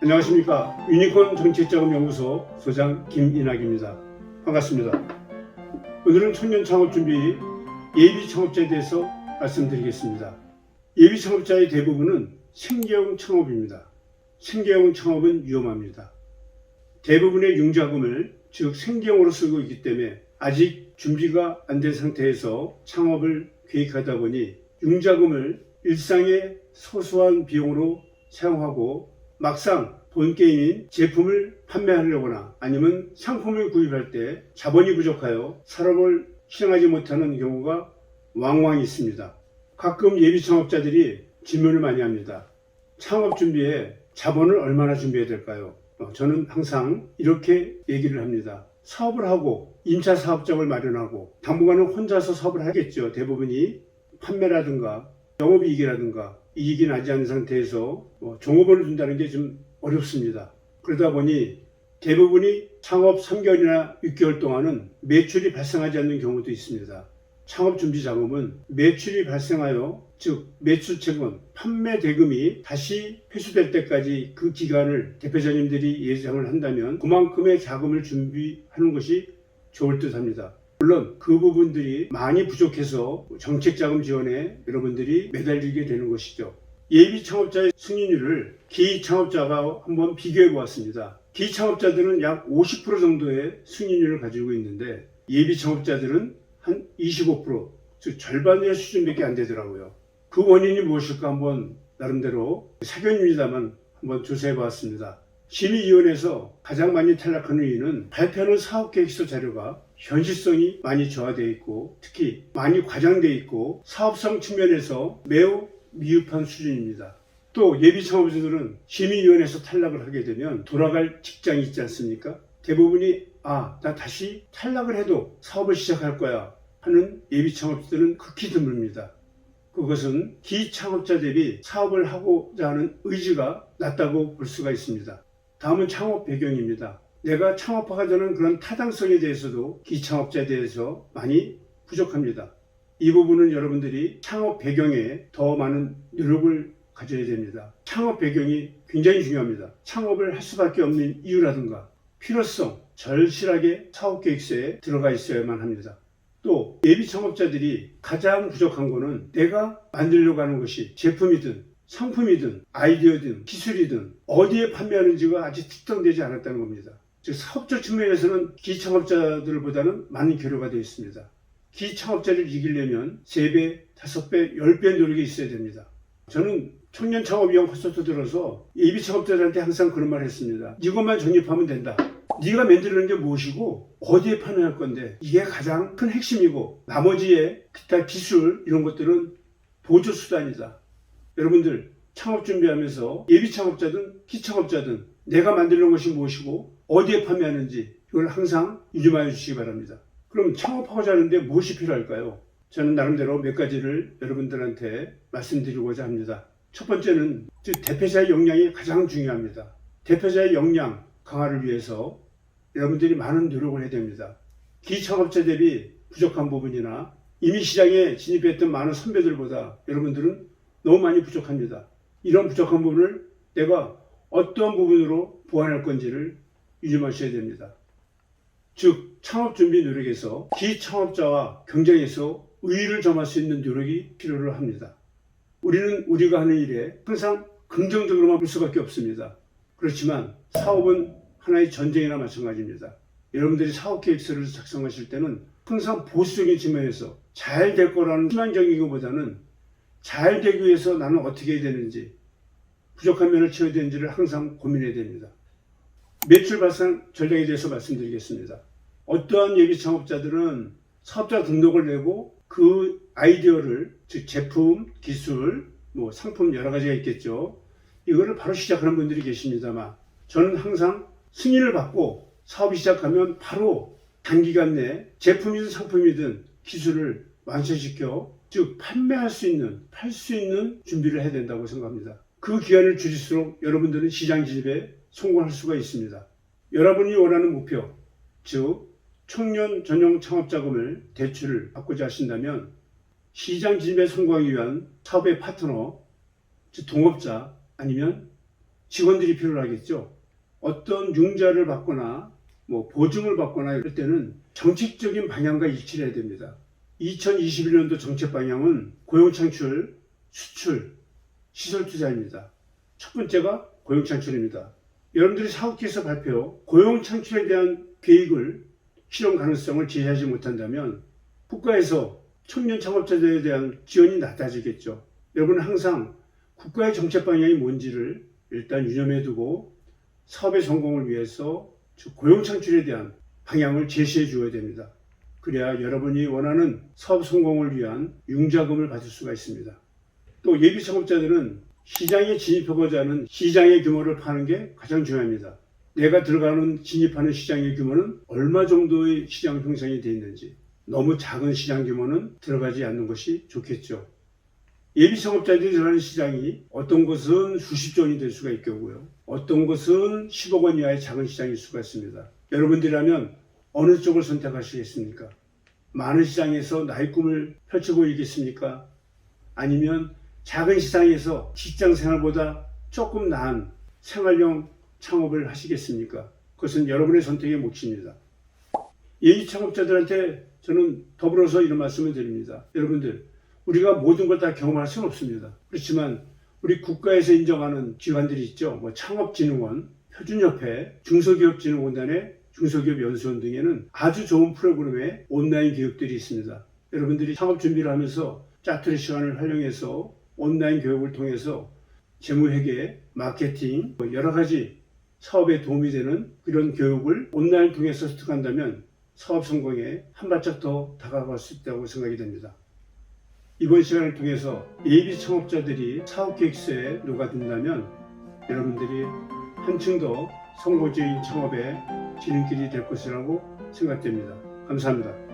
안녕하십니까. 유니콘 정책자금연구소 소장 김인학입니다. 반갑습니다. 오늘은 청년 창업 준비 예비 창업자에 대해서 말씀드리겠습니다. 예비 창업자의 대부분은 생계형 창업입니다. 생계형 창업은 위험합니다. 대부분의 융자금을 즉 생계형으로 쓰고 있기 때문에 아직 준비가 안 된 상태에서 창업을 계획하다 보니 융자금을 일상의 소소한 비용으로 사용하고 막상 본 게임인 제품을 판매하려거나 아니면 상품을 구입할 때 자본이 부족하여 사업을 실행하지 못하는 경우가 왕왕 있습니다. 가끔 예비 창업자들이 질문을 많이 합니다. 창업 준비에 자본을 얼마나 준비해야 될까요? 저는 항상 이렇게 얘기를 합니다. 사업을 하고 임차 사업장을 마련하고 당분간은 혼자서 사업을 하겠죠. 대부분이 판매라든가 영업이익이라든가 이익이 나지 않은 상태에서 종업원을 둔다는 게 좀 어렵습니다. 그러다 보니 대부분이 창업 3개월이나 6개월 동안은 매출이 발생하지 않는 경우도 있습니다. 창업 준비 자금은 매출이 발생하여 즉 매출채권, 판매 대금이 다시 회수될 때까지 그 기간을 대표자님들이 예상을 한다면 그만큼의 자금을 준비하는 것이 좋을 듯 합니다. 물론 그 부분들이 많이 부족해서 정책자금 지원에 여러분들이 매달리게 되는 것이죠. 예비 창업자의 승인율을 기획 창업자가 한번 비교해 보았습니다. 기획 창업자들은 약 50% 정도의 승인율을 가지고 있는데 예비 창업자들은 한 25%, 즉 절반의 수준밖에 안 되더라고요. 그 원인이 무엇일까 한번 나름대로 사견입니다만 한번 조사해 보았습니다. 심의위원회에서 가장 많이 탈락하는 이유는 발표하는 사업계획서 자료가 현실성이 많이 저하되어 있고 특히 많이 과장되어 있고 사업성 측면에서 매우 미흡한 수준입니다. 또 예비 창업자들은 심의위원회에서 탈락을 하게 되면 돌아갈 직장이 있지 않습니까? 대부분이 나 다시 탈락을 해도 사업을 시작할 거야 하는 예비 창업자들은 극히 드뭅니다. 그것은 기창업자 대비 사업을 하고자 하는 의지가 낮다고 볼 수가 있습니다. 다음은 창업 배경입니다. 내가 창업하고자 하는 그런 타당성에 대해서도 기창업자에 대해서 많이 부족합니다. 이 부분은 여러분들이 창업 배경에 더 많은 노력을 가져야 됩니다. 창업 배경이 굉장히 중요합니다. 창업을 할 수밖에 없는 이유라든가 필요성, 절실하게 사업계획서에 들어가 있어야만 합니다. 또 예비 창업자들이 가장 부족한 것은 내가 만들려고 하는 것이 제품이든 상품이든 아이디어든 기술이든 어디에 판매하는지가 아직 특정되지 않았다는 겁니다. 즉 사업적 측면에서는 기창업자들보다는 많은 교류가 되어 있습니다. 기창업자를 이기려면 3배, 5배, 10배 노력이 있어야 됩니다. 저는 청년 창업위원 콘서트 들어서 예비 창업자들한테 항상 그런 말을 했습니다. 이것만 정립하면 된다. 네가 만드는 게 무엇이고 어디에 판매할 건데 이게 가장 큰 핵심이고 나머지의 기타 기술 이런 것들은 보조 수단이다. 여러분들 창업 준비하면서 예비 창업자든 기창업자든 내가 만드는 것이 무엇이고 어디에 판매하는지 이걸 항상 유념하여 주시기 바랍니다. 그럼 창업하고자 하는데 무엇이 필요할까요? 저는 나름대로 몇 가지를 여러분들한테 말씀드리고자 합니다. 첫 번째는 대표자의 역량이 가장 중요합니다. 대표자의 역량 강화를 위해서 여러분들이 많은 노력을 해야 됩니다. 기창업자 대비 부족한 부분이나 이미 시장에 진입했던 많은 선배들보다 여러분들은 너무 많이 부족합니다. 이런 부족한 부분을 내가 어떤 부분으로 보완할 건지를 유념하셔야 됩니다. 즉 창업 준비 노력에서 기창업자와 경쟁에서 우위를 점할 수 있는 노력이 필요를 합니다. 우리는 우리가 하는 일에 항상 긍정적으로만 볼 수밖에 없습니다. 그렇지만 사업은 하나의 전쟁이나 마찬가지입니다. 여러분들이 사업계획서를 작성하실 때는 항상 보수적인 측면에서 잘 될 거라는 희망적인 것보다는 잘 되기 위해서 나는 어떻게 해야 되는지 부족한 면을 채워야 되는지를 항상 고민해야 됩니다. 매출 발생 전략에 대해서 말씀드리겠습니다. 어떠한 예비 창업자들은 사업자 등록을 내고 그 아이디어를 즉 제품, 기술, 상품 여러 가지가 있겠죠. 이거를 바로 시작하는 분들이 계십니다만 저는 항상 승인을 받고 사업이 시작하면 바로 단기간 내에 제품이든 상품이든 기술을 완성시켜 즉 판매할 수 있는, 팔 수 있는 준비를 해야 된다고 생각합니다. 그 기간을 줄일수록 여러분들은 시장 진입에 성공할 수가 있습니다. 여러분이 원하는 목표, 즉 청년 전용 창업자금을 대출을 받고자 하신다면 시장 진입에 성공하기 위한 사업의 파트너, 즉 동업자 아니면 직원들이 필요하겠죠. 어떤 융자를 받거나 보증을 받거나 이럴 때는 정책적인 방향과 일치를 해야 됩니다. 2021년도 정책 방향은 고용 창출, 수출, 시설 투자입니다. 첫 번째가 고용 창출입니다. 여러분들이 사업계에서 발표 고용 창출에 대한 계획을 실현 가능성을 제시하지 못한다면 국가에서 청년 창업자들에 대한 지원이 낮아지겠죠. 여러분은 항상 국가의 정책 방향이 뭔지를 일단 유념해 두고 사업의 성공을 위해서 고용 창출에 대한 방향을 제시해 주어야 됩니다. 그래야 여러분이 원하는 사업 성공을 위한 융자금을 받을 수가 있습니다. 또 예비 창업자들은 시장에 진입하고자 하는 시장의 규모를 파는 게 가장 중요합니다. 내가 진입하는 시장의 규모는 얼마 정도의 시장 형성이 되어 있는지, 너무 작은 시장 규모는 들어가지 않는 것이 좋겠죠. 예비 창업자들이 들어가는 시장이 어떤 것은 수십조 원이 될 수가 있겠고요. 어떤 것은 10억 원 이하의 작은 시장일 수가 있습니다. 여러분들이라면 어느 쪽을 선택하시겠습니까? 많은 시장에서 나의 꿈을 펼쳐보이겠습니까? 아니면 작은 시장에서 직장 생활보다 조금 나은 생활형 창업을 하시겠습니까? 그것은 여러분의 선택의 몫입니다. 예비 창업자들한테 저는 더불어서 이런 말씀을 드립니다. 여러분들, 우리가 모든 걸 다 경험할 수는 없습니다. 그렇지만 우리 국가에서 인정하는 기관들이 있죠. 창업진흥원, 표준협회, 중소기업진흥원단의 중소기업연수원 등에는 아주 좋은 프로그램의 온라인 교육들이 있습니다. 여러분들이 창업 준비를 하면서 짜투리 시간을 활용해서 온라인 교육을 통해서 재무회계, 마케팅, 여러 가지 사업에 도움이 되는 그런 교육을 온라인 통해서 습득한다면 사업 성공에 한 발짝 더 다가갈 수 있다고 생각이 됩니다. 이번 시간을 통해서 예비 창업자들이 사업계획서에 녹아든다면 여러분들이 한층 더 성공적인 창업의 지름길이 될 것이라고 생각됩니다. 감사합니다.